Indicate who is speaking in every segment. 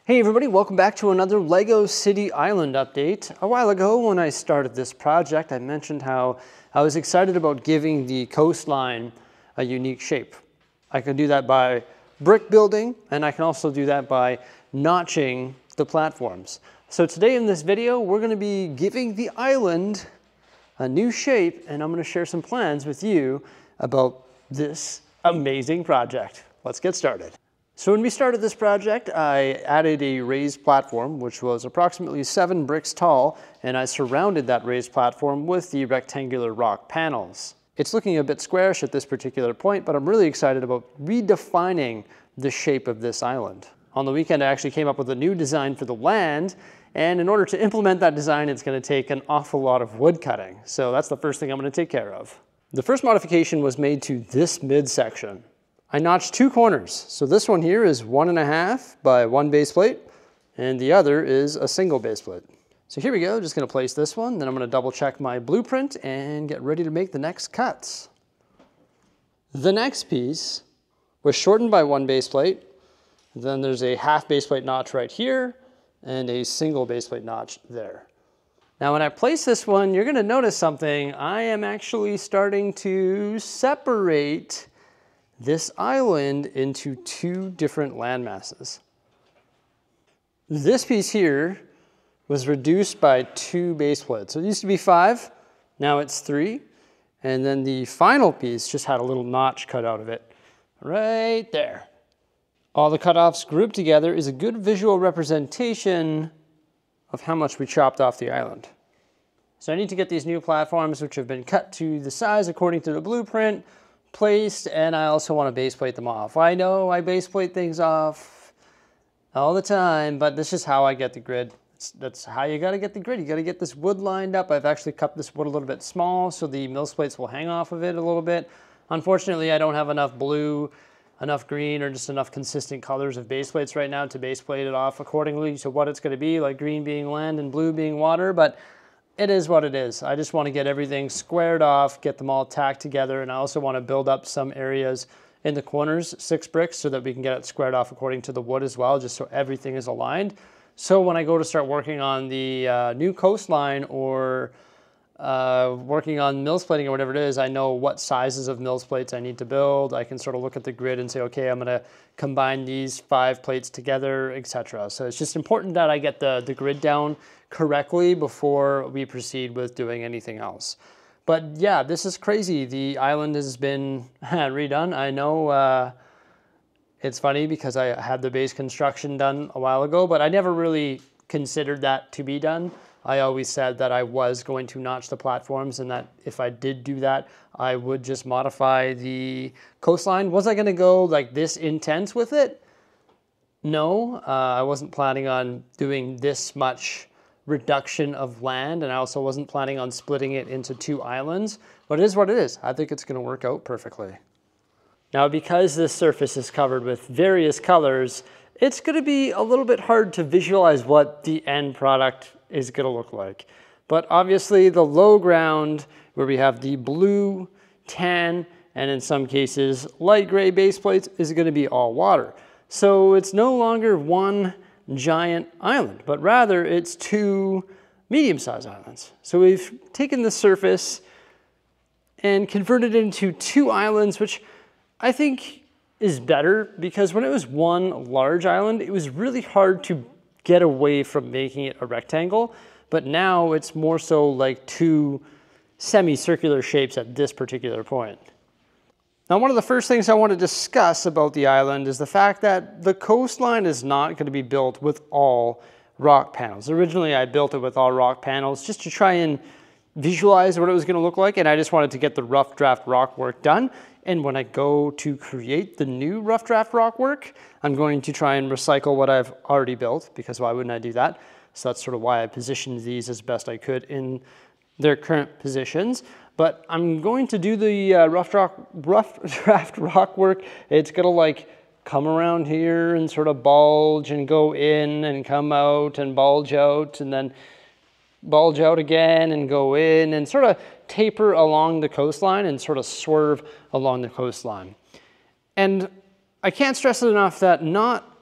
Speaker 1: Hey everybody, welcome back to another Lego City Island update. A while ago when I started this project, I mentioned how I was excited about giving the coastline a unique shape. I can do that by brick building, and I can also do that by notching the platforms. So today in this video, we're going to be giving the island a new shape, and I'm going to share some plans with you about this amazing project. Let's get started. So when we started this project, I added a raised platform, which was approximately 7 bricks tall, and I surrounded that raised platform with the rectangular rock panels. It's looking a bit squarish at this particular point, but I'm really excited about redefining the shape of this island. On the weekend, I actually came up with a new design for the land, and in order to implement that design, it's going to take an awful lot of wood cutting. So that's the first thing I'm going to take care of. The first modification was made to this midsection. I notched 2 corners. So this one here is 1.5 by 1 base plate, and the other is a single base plate. So here we go, just gonna place this one, then I'm gonna double check my blueprint and get ready to make the next cuts. The next piece was shortened by 1 base plate, then there's a half base plate notch right here, and a single base plate notch there. Now when I place this one, you're gonna notice something. I am actually starting to separate this island into 2 different land masses. This piece here was reduced by 2 base plates. So it used to be 5, now it's 3. And then the final piece just had a little notch cut out of it, right there. All the cutoffs grouped together is a good visual representation of how much we chopped off the island. So I need to get these new platforms, which have been cut to the size according to the blueprint, placed, and I also want to base plate them off. I know I base plate things off all the time, but this is how I get the grid. That's how you got to get the grid. You got to get this wood lined up. I've actually cut this wood a little bit small so the mill plates will hang off of it a little bit. Unfortunately, I don't have enough blue, enough green, or just enough consistent colors of base plates right now to base plate it off accordingly to what it's going to be, like green being land and blue being water, but it is what it is. I just want to get everything squared off, get them all tacked together, and I also want to build up some areas in the corners, 6 bricks, so that we can get it squared off according to the wood as well, just so everything is aligned. So when I go to start working on the new coastline or working on mills plating or whatever it is, I know what sizes of mills plates I need to build. I can sort of look at the grid and say, okay, I'm going to combine these 5 plates together, etc. So it's just important that I get the grid down correctly before we proceed with doing anything else. But yeah, this is crazy. The island has been redone. I know it's funny because I had the base construction done a while ago, but I never really considered that to be done. I always said that I was going to notch the platforms and that if I did do that, I would just modify the coastline. Was I going to go like this intense with it? No, I wasn't planning on doing this much reduction of land, and I also wasn't planning on splitting it into 2 islands, but it is what it is. I think it's going to work out perfectly. Now, because this surface is covered with various colors, it's going to be a little bit hard to visualize what the end product is going to look like. But obviously the low ground, where we have the blue, tan, and in some cases light gray base plates, is going to be all water. So it's no longer one giant island, but rather it's 2 medium-sized islands. So we've taken the surface and converted it into 2 islands, which I think is better, because when it was one large island, it was really hard to get away from making it a rectangle, but now it's more so like 2 semicircular shapes at this particular point. Now, one of the first things I want to discuss about the island is the fact that the coastline is not going to be built with all rock panels. Originally, I built it with all rock panels just to try and visualize what it was going to look like, and I just wanted to get the rough draft rock work done. And when I go to create the new rough draft rock work, I'm going to try and recycle what I've already built, because why wouldn't I do that? So that's sort of why I positioned these as best I could in their current positions. But I'm going to do the rough draft rock work. It's gonna like come around here and sort of bulge and go in and come out and bulge out and then bulge out again and go in and sort of taper along the coastline and sort of swerve along the coastline. And I can't stress it enough that not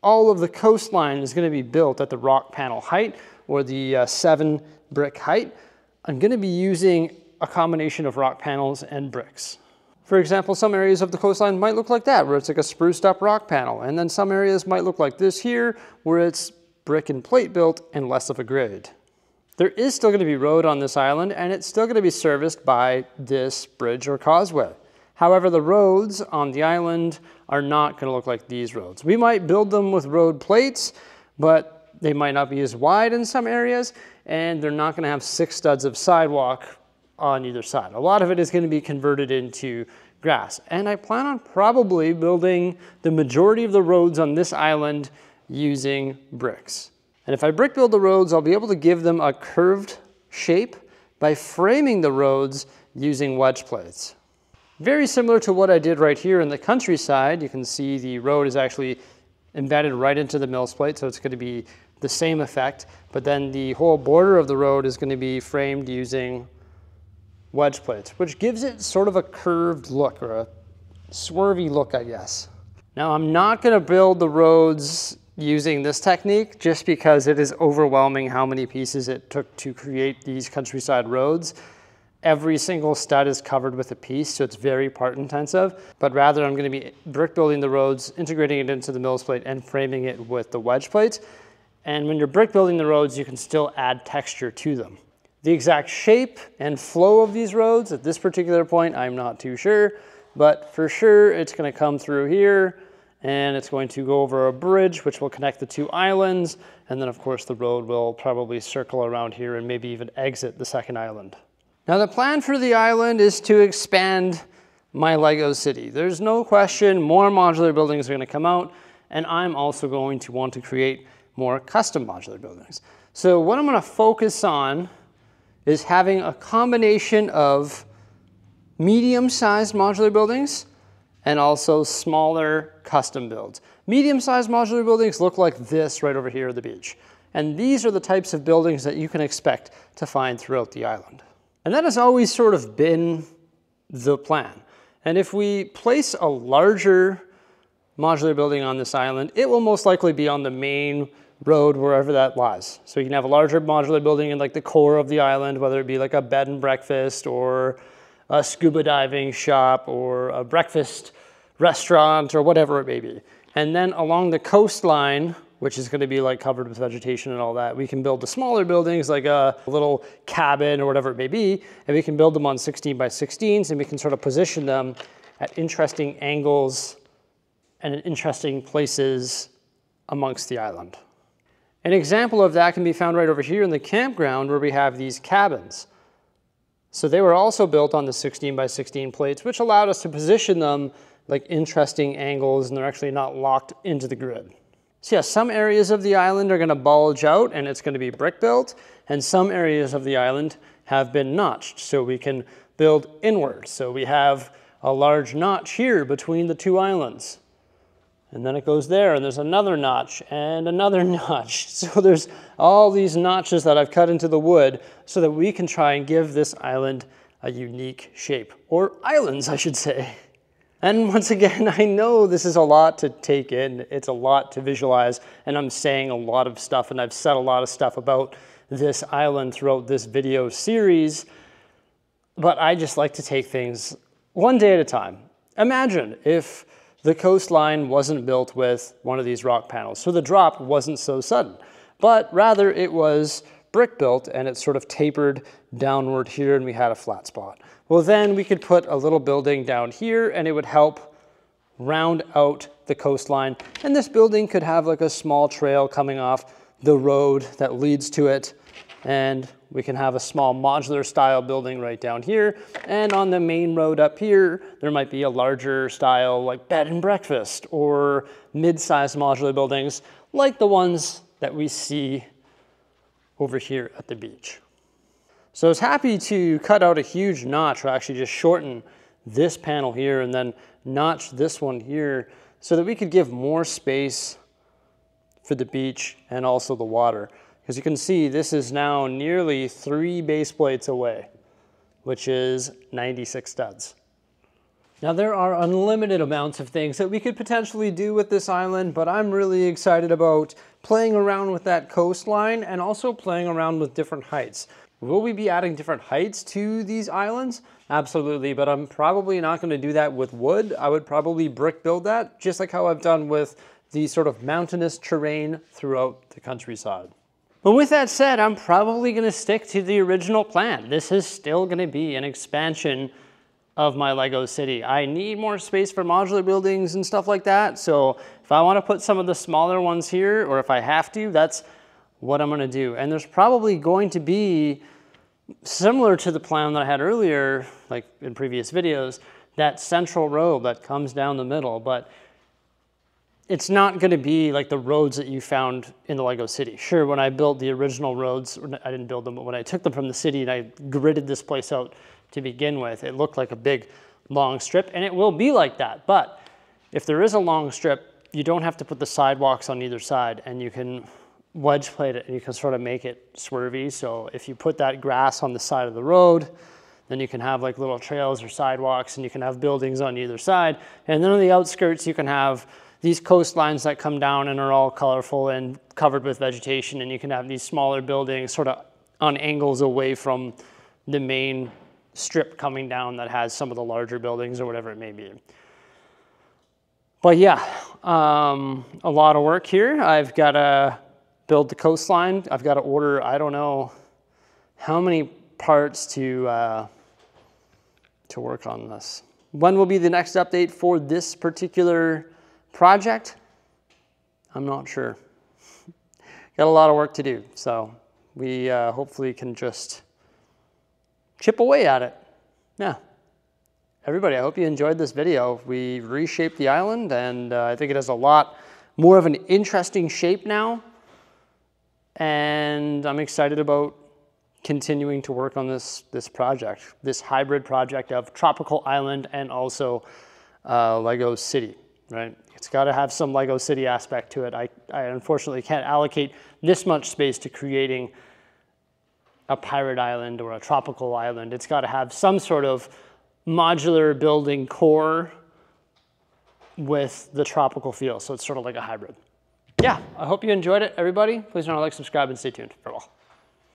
Speaker 1: all of the coastline is going to be built at the rock panel height, or the 7 brick height, I'm going to be using a combination of rock panels and bricks. For example, some areas of the coastline might look like that, where it's like a spruced up rock panel. And then some areas might look like this here, where it's brick and plate built and less of a grade. There is still going to be road on this island, and it's still going to be serviced by this bridge or causeway. However, the roads on the island are not going to look like these roads. We might build them with road plates, but they might not be as wide in some areas, and they're not going to have 6 studs of sidewalk on either side. A lot of it is going to be converted into grass. And I plan on probably building the majority of the roads on this island using bricks. And if I brick build the roads, I'll be able to give them a curved shape by framing the roads using wedge plates. Very similar to what I did right here in the countryside. You can see the road is actually embedded right into the mills plate, so it's going to be the same effect, but then the whole border of the road is going to be framed using wedge plates, which gives it sort of a curved look, or a swervy look, I guess. Now, I'm not going to build the roads using this technique just because it is overwhelming how many pieces it took to create these countryside roads. Every single stud is covered with a piece, so it's very part intensive, but rather I'm going to be brick building the roads, integrating it into the mills plate and framing it with the wedge plates. And when you're brick building the roads, you can still add texture to them. The exact shape and flow of these roads at this particular point, I'm not too sure, but for sure it's going to come through here and it's going to go over a bridge which will connect the 2 islands, and then of course the road will probably circle around here and maybe even exit the second island. Now the plan for the island is to expand my Lego city. There's no question more modular buildings are going to come out, and I'm also going to want to create more custom modular buildings. So what I'm going to focus on is having a combination of medium-sized modular buildings and also smaller custom builds. Medium-sized modular buildings look like this right over here at the beach. And these are the types of buildings that you can expect to find throughout the island. And that has always sort of been the plan. And if we place a larger modular building on this island, it will most likely be on the main road wherever that lies. So you can have a larger modular building in like the core of the island, whether it be like a bed and breakfast or a scuba diving shop or a breakfast restaurant or whatever it may be. And then along the coastline, which is going to be like covered with vegetation and all that, we can build the smaller buildings like a little cabin or whatever it may be, and we can build them on 16 by 16s, and we can sort of position them at interesting angles and in interesting places amongst the island. An example of that can be found right over here in the campground where we have these cabins. So they were also built on the 16 by 16 plates, which allowed us to position them like interesting angles, and they're actually not locked into the grid. So yeah, some areas of the island are going to bulge out and it's going to be brick built, and some areas of the island have been notched, so we can build inward. So we have a large notch here between the 2 islands. And then it goes there, and there's another notch and another notch. So there's all these notches that I've cut into the wood so that we can try and give this island a unique shape, or islands, I should say. And once again, I know this is a lot to take in. It's a lot to visualize, and I'm saying a lot of stuff, and I've said a lot of stuff about this island throughout this video series, but I just like to take things one day at a time. Imagine if the coastline wasn't built with one of these rock panels, so the drop wasn't so sudden, but rather it was brick built and it sort of tapered downward here and we had a flat spot. Well, then we could put a little building down here and it would help round out the coastline, and this building could have like a small trail coming off the road that leads to it, and we can have a small modular style building right down here, and on the main road up here there might be a larger style like bed and breakfast or mid-sized modular buildings like the ones that we see over here at the beach. So I was happy to cut out a huge notch, or actually just shorten this panel here and then notch this one here so that we could give more space for the beach and also the water. As you can see, this is now nearly 3 base plates away, which is 96 studs. Now there are unlimited amounts of things that we could potentially do with this island, but I'm really excited about playing around with that coastline and also playing around with different heights. Will we be adding different heights to these islands? Absolutely, but I'm probably not going to do that with wood. I would probably brick build that, just like how I've done with the sort of mountainous terrain throughout the countryside. But with that said, I'm probably going to stick to the original plan. This is still going to be an expansion of my Lego city. I need more space for modular buildings and stuff like that. So if I want to put some of the smaller ones here, or if I have to, that's what I'm going to do. And there's probably going to be, similar to the plan that I had earlier, like in previous videos, that central road that comes down the middle, but it's not going to be like the roads that you found in the Lego city. Sure, when I built the original roads, I didn't build them, but when I took them from the city and I gridded this place out to begin with, it looked like a big long strip, and it will be like that. But if there is a long strip, you don't have to put the sidewalks on either side, and you can wedge plate it and you can sort of make it swervy. So if you put that grass on the side of the road, then you can have like little trails or sidewalks, and you can have buildings on either side. And then on the outskirts, you can have these coastlines that come down and are all colorful and covered with vegetation, and you can have these smaller buildings sort of on angles away from the main strip coming down that has some of the larger buildings or whatever it may be. But yeah, a lot of work here. I've got to build the coastline. I've got to order, I don't know how many parts to work on this. When will be the next update for this particular project? I'm not sure. Got a lot of work to do, so we hopefully can just chip away at it. Yeah. Everybody, I hope you enjoyed this video. We reshaped the island, and I think it has a lot more of an interesting shape now. And I'm excited about continuing to work on this project, this hybrid project of tropical island and also Lego city, right? It's got to have some Lego city aspect to it. I unfortunately can't allocate this much space to creating a pirate island or a tropical island. It's got to have some sort of modular building core with the tropical feel. So it's sort of like a hybrid. Yeah, I hope you enjoyed it, everybody. Please remember to like, subscribe, and stay tuned for all.